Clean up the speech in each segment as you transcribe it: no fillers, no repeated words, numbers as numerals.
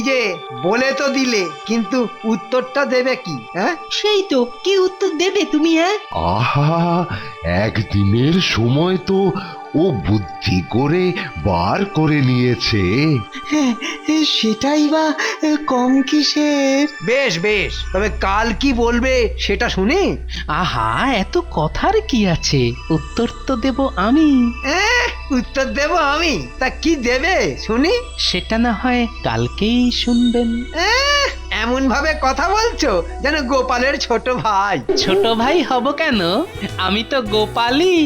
যে বলে তো দিলে, কিন্তু উত্তরটা দেবে কি? হ্যাঁ, সেই তো, কি উত্তর দেবে তুমি? হ্যাঁ, আহা, একদিনের সময় তো ও বুদ্ধি করে বার করে নিয়েছে। সেটাই বা কম কিসের? বেশ বেশ, তবে কাল কি বলবে সেটা শুনি। আহা, এত কথার কি আছে, উত্তর তো দেব আমি। উত্তর দেব আমি? তা কি দেবে শুনি? সেটা না হয় কালকেই শুনবেন। এমন ভাবে কথা বলছো যেন গোপালের ছোট ভাই। ছোট ভাই হব কেন, আমি তো গোপালই।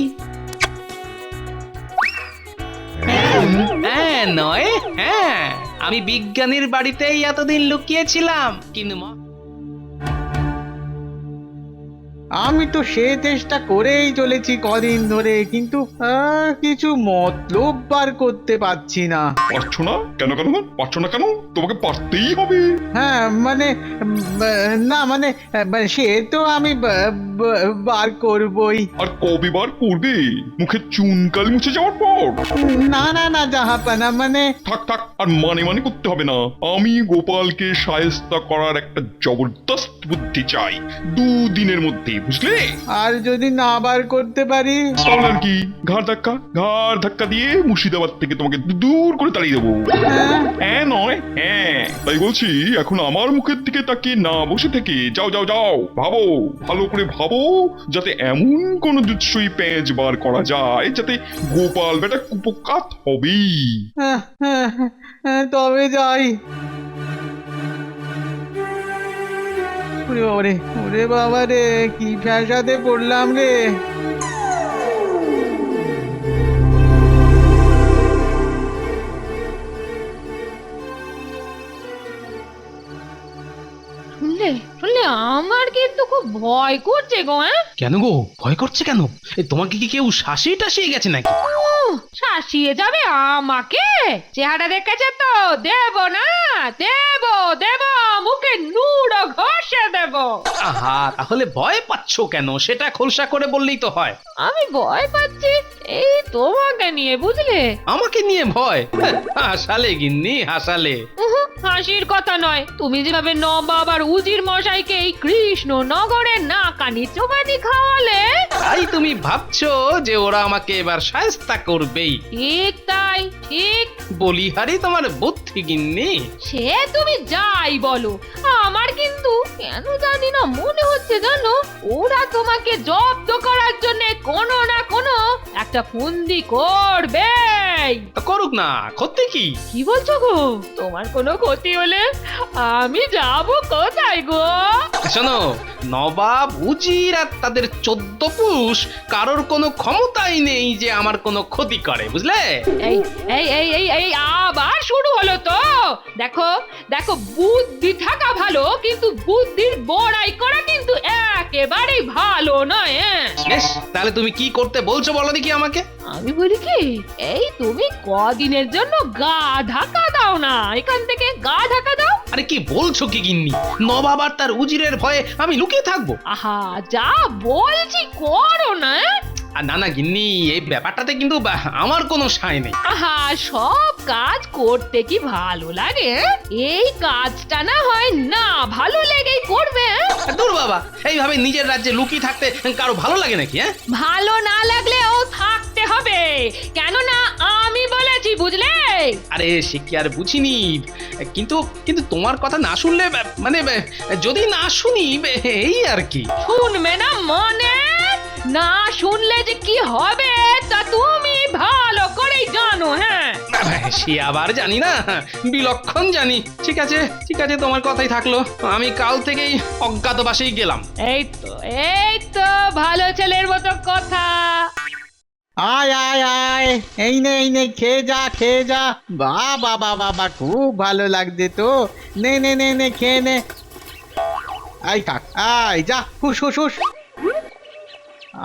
হ্যাঁ নয়, হ্যাঁ, আমি বিজ্ঞানীর বাড়িতেই এতদিন লুকিয়েছিলাম, কিন্তু আমি তো সে চেষ্টা করেই চলেছি কদিন ধরে, কিন্তু কিছু মতলব বার করতে পারছি না। পারছো না কেন? কেন পারছো না কেন? তোমাকে পারতেই হবে। হ্যাঁ মানে না মানে সে তো আমি বার করবই। আর কবে বার করবে? মুখের চুনকাল মুছে যাওয়ার পর? না না না জাহাপানা, মানে থাক থাক, আর মানে করতে হবে না। আমি গোপালকে শায়েস্তা করার একটা জবরদস্ত বুদ্ধি চাই, 2 দিনের মধ্যে, বুঝলে? আর যদি না বার করতে পারি? তাহলে আর কি, ঘাড় ধাক্কা দিয়ে মুর্শিদাবাদ থেকে তোমাকে দূর করে তাড়িয়ে দেবো। হ্যাঁ নয় হ্যাঁ, তাই বলছি, এখন আমার মুখের দিকে তাকিয়ে না বসে থেকে যাও যাও যাও, ভাবো, ভালো করে ভাবো, যাতে এমন কোন জুৎসই পেঁচ বার করা যায় যাতে গোপাল বেটা কুপকাত হবেই। তবে যাই। ওরে ওরে বাবা রে, কি ফ্যাসাদে পড়লাম রে। শুনলে শুনলে আমার কিন্তু খুব ভয় করছে গো। কেন গো, ভয় করছে কেন? তোমাকে কি কেউ শাসিয়ে টাসিয়ে গেছে নাকি? শাসিয়ে যাবে আমাকে? চেহারা দেখেছে তো, দেব না, দেব দেব, মুখে নুড়ো ঘষে দেব। আহা, তাহলে ভয় পাচ্ছ কেন সেটা খোলসা করে বললেই তো হয়। আমি ভয় পাচ্ছি এই তোমাকে নিয়ে, বুঝলে? আমাকে নিয়ে ভয়? হাসালে গিন্নি, হাসালে। হাসির কথা নয়, তুমি যেভাবে নবাব আর উজির মশাইকে এই কৃষ্ণনগরে নাকানি চোবানি খাওয়ালে। তাই তুমি ভাবছো যে ওরা আমাকে এবার শায়েস্তা করবেই? ঠিক তাই, ঠিক। বলিহারি তোমার বুদ্ধি গিন্নি। সে তুমি যাই বলো, আমার কিন্তু কেন জানি না মনে হচ্ছে জানো, ওরা তোমাকে জব্দ করার জন্য কোনো না কোনো একটা ফন্দি করবে। করুক না, ক্ষতি কি? কি বলছো গো? তোমার কোনো ক্ষতি হলে আমি যাব কোথায় গো? শোনো, নবাব উজির আর তাদের 14 পুরুষ কারোর কোনো ক্ষমতাই নেই যে আমার কোনো ক্ষতি করে, বুঝলে? এই এই এই এই এই আবার শুরু হলো তো। দেখো দেখো, বুদ্ধি থাকা ভালো, কিন্তু বুদ্ধির বড়াই করা কিন্তু একেবারেই ভালো নয়। বেশ, তাহলে তুমি কি করতে বলছো বলো দেখি আমাকে। আমি বলি কি, এই তুমি কদিনের জন্য গা ঢাকা দাও না, এখান থেকে গা ঢাকা দাও। আরে কি বলছো কি গিন্নি? নবাব আর তার উজিরের ভয়ে আমি লুকিয়ে থাকবো? আহা, যা বলছি করো না। আর না না গিন্নি, এই ব্যাপারটাতে কিন্তু আমার কোনো সায় নেই। আহা, সব কাজ করতে কি ভালো লাগে? এই কাজটা না হয় না ভালো লেগেই করবে। দূর বাবা, এইভাবে নিজের রাজ্যে লুকিয়ে থাকতে কারো ভালো লাগে নাকি? ভালো না লাগলেও থাকতে হবে, কেননা আমি বলেছি, বুঝলে? আরে সে কি আর বুঝিনি, কিন্তু কিন্তু তোমার কথা না শুনলে, মানে যদি না শুনি, এই আর কি। শুনবে না মানে? না শুনলে যে কি হবে তা তুমি ভালো করেই জানো। হ্যাঁ, সে আবার জানি না, বিলক্ষণ জানি। ঠিক আছে ঠিক আছে, তোমার কথাই থাকলো, আমি কাল থেকেই অজ্ঞাতবাসেই গেলাম। এই তো ভালো ছেলের মতো কথা। আয় আয় আয়, এই নে খেয়ে যা খেয়ে যা। বাবা বাবা, খুব ভালো লাগছে তো। নে নে নে নে খেয়ে নে। আয় থাক, আয় যা, হুস হুস হুস।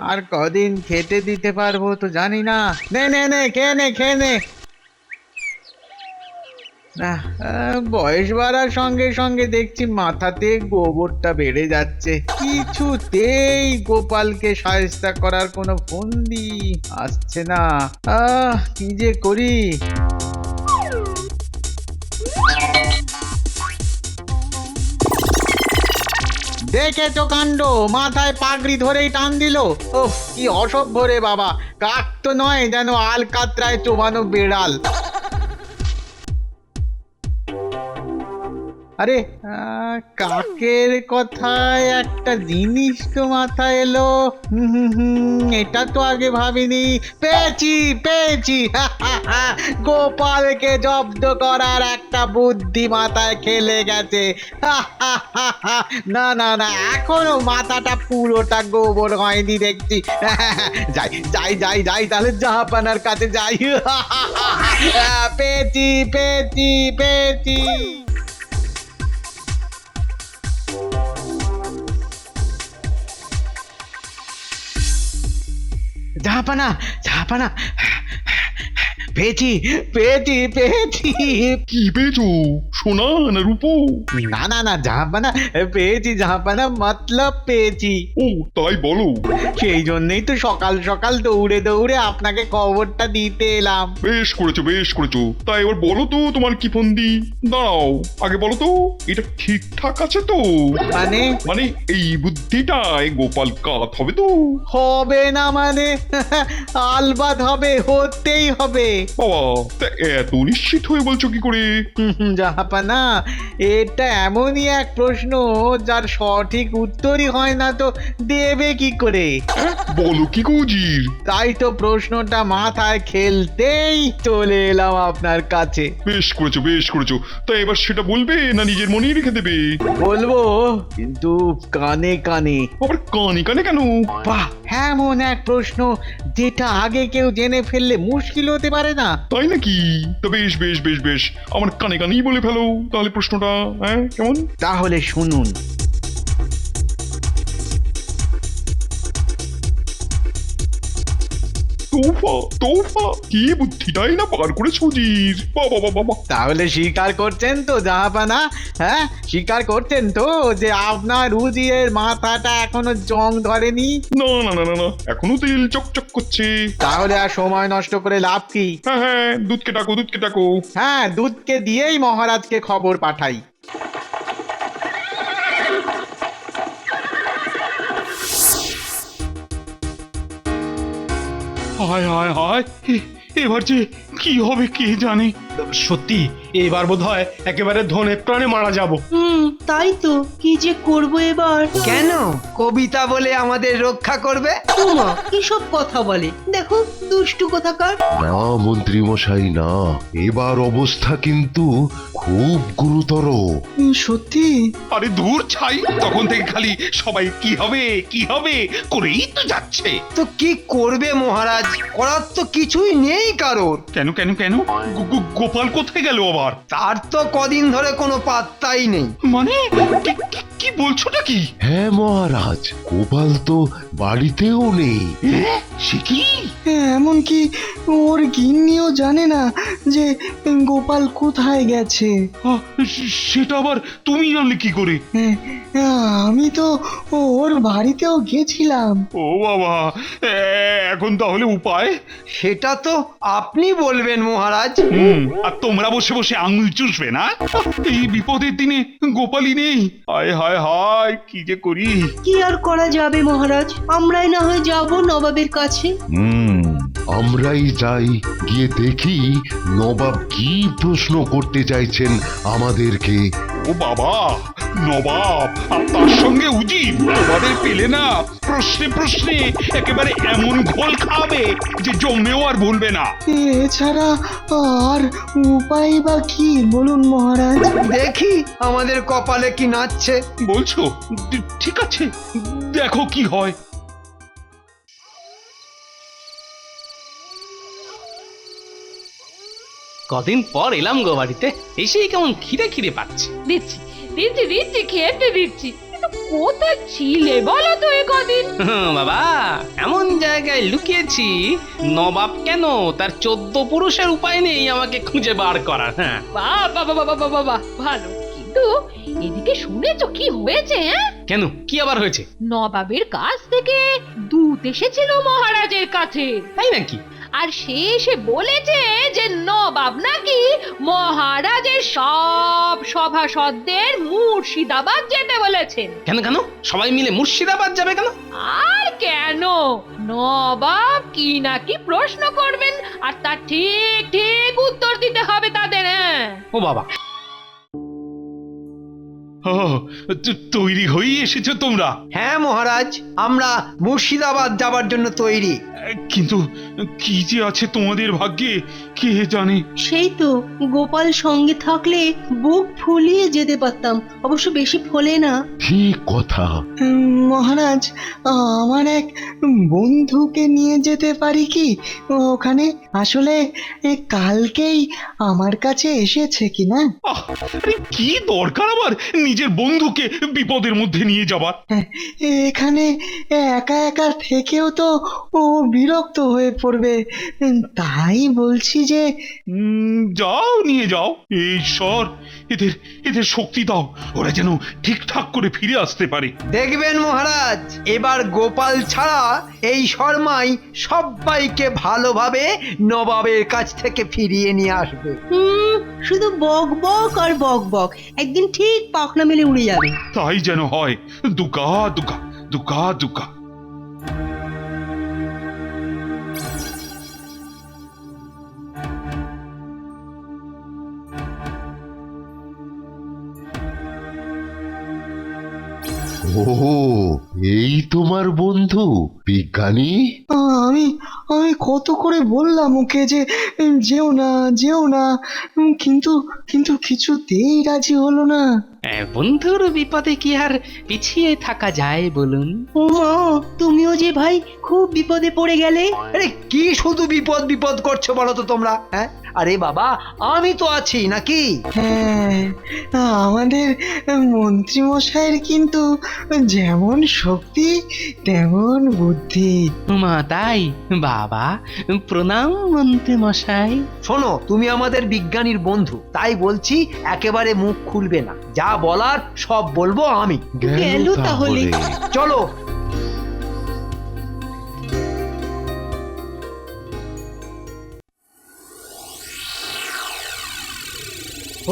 আর কদিন খেতে দিতে পারবো তো জানি না। নে নে নে খেয়ে নে। বয়স বাড়ার সঙ্গে সঙ্গে দেখছি মাথাতে গোবরটা বেড়ে যাচ্ছে। কিছুতেই গোপালকে শায়েস্তা করার কোনো ফন্দি আসছে না। কি যে করি। দেখেছো কাণ্ড, মাথায় পাগড়ি ধরেই টান দিল। ওহ, কি অসভ্য রে বাবা, কাক তো নয়, যেন আলকাতরায় চোবানো বেড়াল। আরে কাকের কথায় একটা জিনিস তো মাথায় এলো। এটা তো আগে ভাবিনি। পেয়েছি পেয়েছি গোপালকে জব্দ করার একটা বুদ্ধি মাথায় খেলে গেছে। না না না, এখনো মাথাটা পুরোটা গোবর হয়নি দেখছি। যাই যাই যাই যাই, তাহলে জাহাপানার কাছে যাই। পেয়েছি পেয়েছি পেয়েছি। জাহাপানা জাহাপানা, পেয়েছি পেয়েছি পেয়েছি। কি পেয়েছো, সোনা না রূপো? না না না জাহাপানা, পেয়েছি জাহাপানা, মতলব পেয়েছি। ও তাই বলো? সেই জন্যই তো সকাল সকাল দৌড়ে দৌড়ে আপনাকে খবরটা দিতে এলাম। বেশ করেছো বেশ করেছো। তাই এবার বলো তো তোমার কি ফন্দি। দাঁড়াও, আগে বলো তো এটা ঠিকঠাক আছে তো? মানে? মানে এই বুদ্ধিটায় গোপাল কাত হবে তো? হবে না মানে? আলবাত হবে, হতেই হবে। বাবা, তা এত নিশ্চিত হয়ে বলছো কি করে? জাহাপানা, এটা এমনই এক প্রশ্ন যার সঠিক উত্তরই হয় না তো দেবে কি করে? বলো কি কৌজির? তাই তো প্রশ্নটা মাথায় খেলতেই চলে এলাম আপনার কাছে। বেশ করেছো বেশ করেছো। তা এবার সেটা বলবে না নিজের মনেই রেখে দেবে? বলবো, কিন্তু কানে কানে। আবার কানে কানে কেন? বাহ, এমন এক প্রশ্ন যেটা আগে কেউ জেনে ফেললে মুশকিল হতে পারে না। তাই নাকি? তা বেশ বেশ বেশ বেশ, আমার কানে কানেই বলে ফেলো তাহলে প্রশ্নটা। হ্যাঁ, কেমন? তাহলে শুনুন। তোফা তোফা, কি বুদ্ধিটাই না পার করেছো জির। বাবা বাবা বাবা। তাহলে স্বীকার করছেন তো জাহাপানা? হ্যাঁ, স্বীকার করছেন তো যে আপনার উজিরের মাথাটা এখনো জং ধরেনি? না না না না না, এখনো তেল চকচক করছে। তাহলে আর সময় নষ্ট করে লাভ কি? হ্যাঁ হ্যাঁ, দুধকে ডাকো দুধকে ডাকো। হ্যাঁ, দুধকে দিয়েই মহারাজকে খবর পাঠাই। হায় হায় হায়, এবার যে কি হবে কে জানে। সত্যি এবার বোধহয় একেবারে ধনে প্রাণে মারা যাব। তাই তো, কি যে করব এবার। কেন কবিতা বলে আমাদের রক্ষা করবে? উমা কিসব কথা বলে, দেখো দুষ্টু কোথাকার। না মন্ত্রী মশাই না, এবার অবস্থা কিন্তু খুব গুরুতর। সত্যি? আরে দূর ছাই, তখন থেকে খালি সবাই কি হবে কি হবে করেই তো যাচ্ছে। তো কি করবে মহারাজ? করার তো কিছুই নেই কারোর। কেন কেন কেন, গোপাল কোথায় গেল আবার? তার তো কদিন ধরে কোনো পাত্তাই নেই। মানে কি বলছোটা কি? হ্যাঁ মহারাজ, গোপাল তো বাড়িতেও নেই। সে কি? এমনকি ওর গিন্নিও জানে না যে গোপাল কোথায় গেছে। সেটা আবার তুমি জানলে কি করে? আমি তো ওর বাড়িতেও গেছিলাম। ও বাবা, এখন তাহলে উপায়? সেটা তো আপনি বলবেন মহারাজ। আর তোমরা বসে বসে আঙুল চুষবে না? এই বিপদের দিনে গোপালই নেই। হায় হায় হায়, কি যে করি। কি আর করা যাবে মহারাজ, আমরাই না হয় যাব নবাবের কাছে। আমরাই যাই, গিয়ে দেখি নবাব কি প্রশ্ন করতে চাইছেন আমাদেরকে। ও বাবা, নবাব আর তার সঙ্গে উজির, তোমাদের পেলে না প্রশ্নে প্রশ্নে একেবারে এমন ঘোল খাবে যে জমেও আর ভুলবে না। এছাড়া আর উপায় বা কি বলুন মহারাজ? দেখি আমাদের কপালে কি নাচছে। বলছো? ঠিক আছে, দেখো কি হয়। কদিন পর এলাম গো বাড়িতে, এসেই কেমন খিদে খিদে পাচ্ছে। দিচ্ছি দিচ্ছি দিচ্ছি, খেতে দিচ্ছি। কিন্তু কোথায় ছিলে বলো তো এ কদিন? বাবা, এমন জায়গায় লুকিয়েছি নবাব কেন তার 14 পুরুষের উপায় নেই আমাকে খুঁজে বার করার। হ্যাঁ, বাবা বাবা বাবা বাবা, ভালো। কিন্তু এদিকে শুনেছো কি হয়েছে? কেন, কি আবার হয়েছে? নবাবের কাছ থেকে দূত এসেছিল মহারাজের কাছে। তাই নাকি? আর সে এসে বলেছে যে নবাব নাকি মহারাজের সব সভাসদদের মুর্শিদাবাদ যেতে বলেছেন। কেন কেন সবাই মিলে মুর্শিদাবাদ যাবে কেন? আর কেন, নবাব কি নাকি প্রশ্ন করবেন আর তার ঠিক ঠিক উত্তর দিতে হবে তাদের। ও বাবা, তৈরি হয়ে এসেছো তোমরা? হ্যাঁ মহারাজ, আমরা মুর্শিদাবাদ যাবার জন্য তৈরি। কিন্তু কি যে আছে তোমাদের ভাগ্যে কে জানে। সেই তো, গোপাল সঙ্গে থাকলে বুক ফুলিয়ে যেতে পারতাম, অবশ্য বেশি ফোলে না। ঠিক কথা। মহারাজ, আমার এক বন্ধুকে নিয়ে যেতে পারি কি ওখানে? আসলে কালকেই আমার কাছে এসেছে কিনা। আরে কি দরকার আবার নিজের বন্ধুকে বিপদের মধ্যে নিয়ে যাবার? এখানে একা একা থেকেও তো ও বিরক্ত হয়ে পড়বে, তাই বলছি যে যাও, নিয়ে যাও। ঈশ্বর, এদের এদের শক্তি দাও, ওরা যেন ঠিকঠাক করে ফিরে আসতে পারে। দেখবেন মহারাজ, এবার গোপাল ছাড়া এই শর্মাই সবাইকে ভালোভাবে নবাবের কাছ থেকে ফিরিয়ে নিয়ে আসবে। শুধু বক বক আর বক বক, একদিন ঠিক পাখনা মেলে উড়ে যাবে। তাই যেন হয়। দুকা দুকা দুকা দুকা। ও, এই তোমার বন্ধু বিজ্ঞানী? আমি আমি কত করে বললাম ওকে যে যেও না যেও না, কিন্তু কিন্তু কিছুতেই রাজি হলো না। বন্ধুর বিপদে কি আর পিছিয়ে থাকা যায় বলুন? ও মা, তুমিও যে ভাই খুব বিপদে পড়ে গেলে। আরে কি শুধু বিপদ বিপদ করছো বলো তো তোমরা? হ্যাঁ, আরে বাবা, আমি তো আছি নাকি? হ্যাঁ, আমাদের মন্ত্রী মশাইয়ের কিন্তু যেমন শক্তি তেমন বুদ্ধি। মা তাই? বাবা, প্রণাম মন্ত্রী মশাই। শোনো, তুমি আমাদের বিজ্ঞানীর বন্ধু, তাই বলছি একেবারে মুখ খুলবে না, যা বলার সব বলবো আমি। গেল তাহলে। চলো।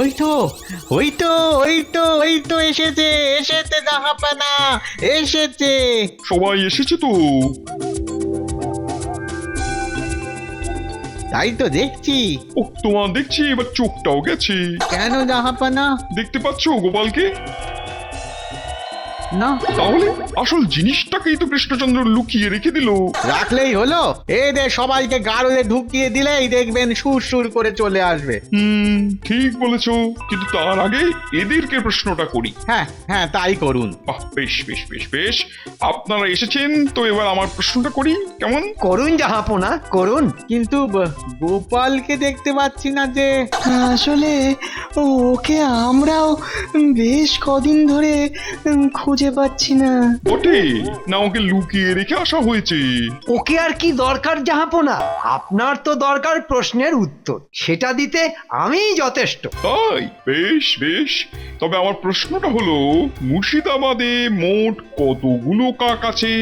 ওই তো ওই তো ওই তো ওই তো এসেছে এসেছে জাহাপানা, এসেছে। সবাই এসেছে তো? তাই তো দেখছি। ও, তোমার দেখছি এবার চোখটাও গেছে। কেন জাহাপানা? দেখতে পাচ্ছো গোপালকে? না, তাহলে আসল জিনিসটাকেই তো কৃষ্ণচন্দ্র লুকিয়ে রেখে দিল। রাখলেই হলো। এদের সবাইকে গাড়লে ঢুকিয়ে দিলেই দেখবেন সুর সুর করে চলে আসবে। ঠিক বলেছো, কিন্তু তার আগে এদেরকে প্রশ্নটা করি। হ্যাঁ হ্যাঁ, তাই করুন। বেশ বেশ বেশ বেশ, আপনারা এসেছেন তো এবার আমার প্রশ্নটা করি, কেমন? করুন জাহাপনা, করুন। কিন্তু গোপালকে দেখতে পাচ্ছি না যে। আসলে ওকে আমরাও বেশ কদিন ধরে খুঁজে পাচ্ছি না। বটে না, ওকে লুকিয়ে রেখে আসা হয়েছে। ওকে আর কি দরকার জাহাপনা? আপনার তো দরকার প্রশ্নের উত্তর, সেটা দিতে আমিই যথেষ্ট। তাই? বেশ বেশ, তবে আমার প্রশ্নটা হলো, মুর্শিদাবাদে মোট কতগুলো কাক আছে?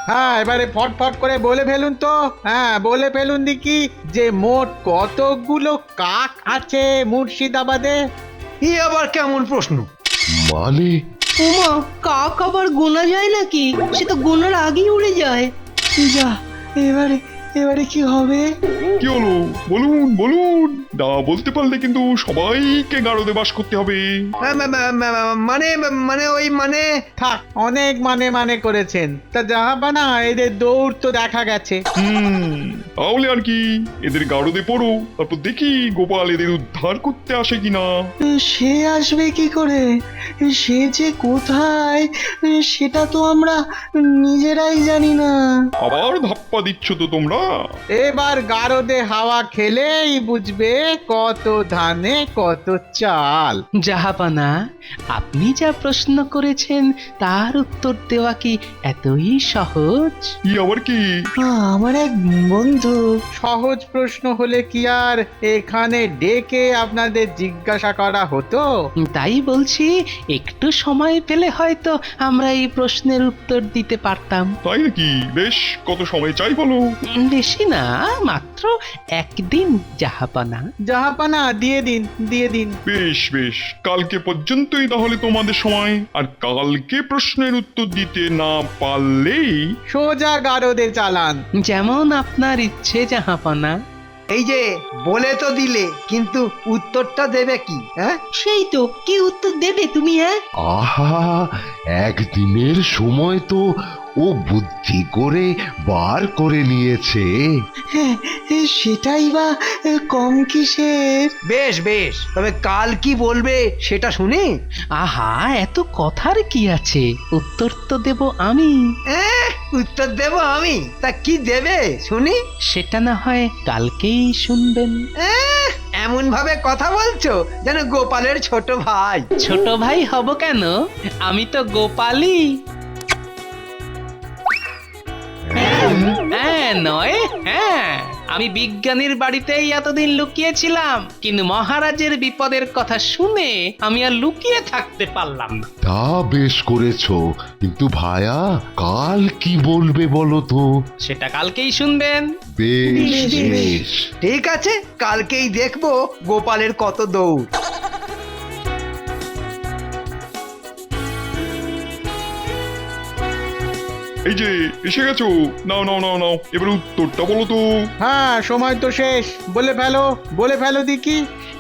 হ্যাঁ, এবারে ফটফট করে বলে ফেলুন তো। হ্যাঁ, বলে ফেলুন দেখি যে মোট কতগুলো কাক আছে মুর্শিদাবাদে। এ আবার কেমন প্রশ্ন? মানে ওমা, কাক আবার গোনা যায় নাকি? সে তো গোনার আগেই উড়ে যায়। যা, এবারে এবারে কি হবে? কি হলো বলুন বলুন, না বলতে পারলে কিন্তু সবাইকে গাড়োতে বাস করতে হবে। মানে মানে ওই মানে থাক, অনেক মানে মানে করেছেন। তা জাহাপানা, এদের দৌড় তো দেখা গেছে। তাহলে আর কি, এদের গাড়োতে পড়ো, তারপর দেখি গোপাল এদের উদ্ধার করতে আসে কিনা। সে আসবে কি করে? সে যে কোথায় সেটা তো আমরা নিজেরাই জানি না। আবার ধাপ্পা দিচ্ছ তো তোমরা। এবার গারদে হাওয়া খেলেই বুঝবে কত ধানে কত চাল। জাহাপানা, আপনি যা প্রশ্ন করেছেন তার উত্তর দেওয়া কি এতই সহজ? ই আবার কি? আমার এক বন্ধু। সহজ প্রশ্ন হলে কি আর এখানে ডেকে আপনাদের জিজ্ঞাসা করা হতো? তাই বলছি, একটু সময় পেলে হয়তো আমরা এই প্রশ্নের উত্তর দিতে পারতাম। তাই নাকি? বেশ, কত সময় চাই বলো? বেশি না, মাত্র একদিন জাহাপানা। জাহাপানা দিয়ে দিন, দিয়ে দিন। বেশ বেশ, কালকে পর্যন্তই তাহলে তোমাদের সময়। আর কালকে প্রশ্নের উত্তর দিতে না পারলেই সোজা গারদে চালান। যেমন আপনার ইচ্ছে জাহাপানা। এই যে বলে তো দিলে, কিন্তু উত্তরটা দেবে কি? হ্যাঁ, সেই তো, কি উত্তর দেবে তুমি? হ্যাঁ, আহা, একদিনের সময় তো ও বুদ্ধি করে বার করে নিয়েছে। হ্যাঁ, সেটাই বা কম কিসের। বেশ বেশ, তবে কাল কি বলবে সেটা শুনি। আহা, এত কথার কি আছে, উত্তর তো দেব আমি। উত্তর দেব আমি? তা কি দেবে শুনি? সেটা না হয় কালকেই শুনবেন। এমন ভাবে কথা বলছো যেন গোপালের ছোট ভাই। ছোট ভাই হব কেন, আমি তো গোপালই। হ্যাঁ নয়, হ্যাঁ, আমি বিজ্ঞানীর বাড়িতেই এতদিন লুকিয়েছিলাম, কিন্তু মহারাজের বিপদের কথা শুনে আমি আর লুকিয়ে থাকতে পারলাম না। তা বেশ করেছো, কিন্তু ভায়া কাল কি বলবে বলো তো? সেটা কালকেই শুনবেন। বেশ বেশ। ঠিক আছে, কালকেই দেখবো গোপালের কত দৌড়। এই যে এসে গেছো, নাও নাও নাও নাও, এবার উত্তরটা বলো তো। হ্যাঁ, সময় তো শেষ, বলে ফেলো, বলে ফেলো দেখি।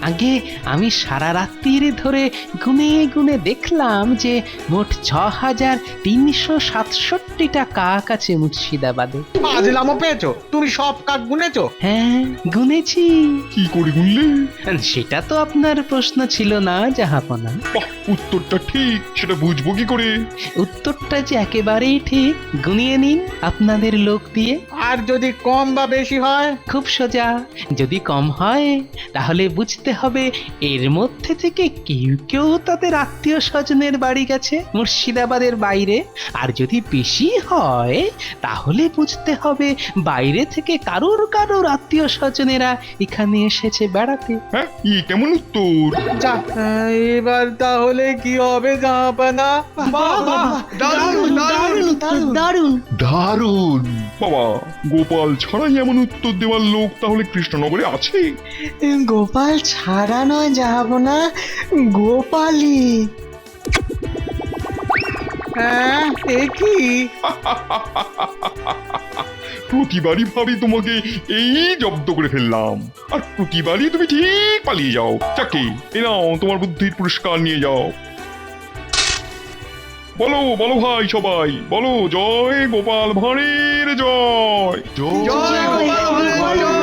আগে আমি সারা রাত্রির ধরে গুনে গুনে দেখলাম যে মোট 6367টা কাক আছে মুর্শিদাবাদে। আজলামও পেয়েছো? তুমি সব কাক গুনেছো? হ্যাঁ, গুনেছি। কি করে গুনলে? সেটা তো আপনার প্রশ্ন ছিল না জাহাপনা। বাহ, উত্তরটা ঠিক, সেটা বুঝবো কি করে? উত্তরটা যে একেবারেই ঠিক, গুনিয়ে নিন আপনাদের লোক দিয়ে। আর যদি কম বা বেশি হয়? খুব সোজা, যদি কম হয় তাহলে বুঝতে হবে এর মধ্যে থেকে কেউ কেউ তাদের আত্মীয় স্বজনের বাড়ি গেছে মুর্শিদাবাদের বাইরে। আর যদি বেশি হয় তাহলে বুঝতে হবে বাইরে থেকে কারোর কারোর আত্মীয় স্বজনেরা এখানে এসেছে বেড়াতে। হ্যাঁ, ই কেমন উত্তর? যা, এবার তাহলে কি হবে জাহাপানা? দারুণ দারুণ দারুণ। দারুণ। বাবা, গোপাল ছাড়াই এমন উত্তর দেওয়ার লোক তাহলে কৃষ্ণনগরে আছে? গোপাল ছাড়া নয় যাবো না, গোপালই। হ্যাঁ, এ কি? প্রতিবারই ভাবি তোমাকে এই জব্দ করে ফেললাম, আর প্রতিবারই তুমি ঠিক পালিয়ে যাও। চাকি, এ নাও তোমার বুদ্ধির পুরস্কার, নিয়ে যাও। বলো বলো ভাই, সবাই বলো, জয় গোপাল ভাঁড়ের জয়। জয় জয় গোপাল ভাঁড়ের জয়।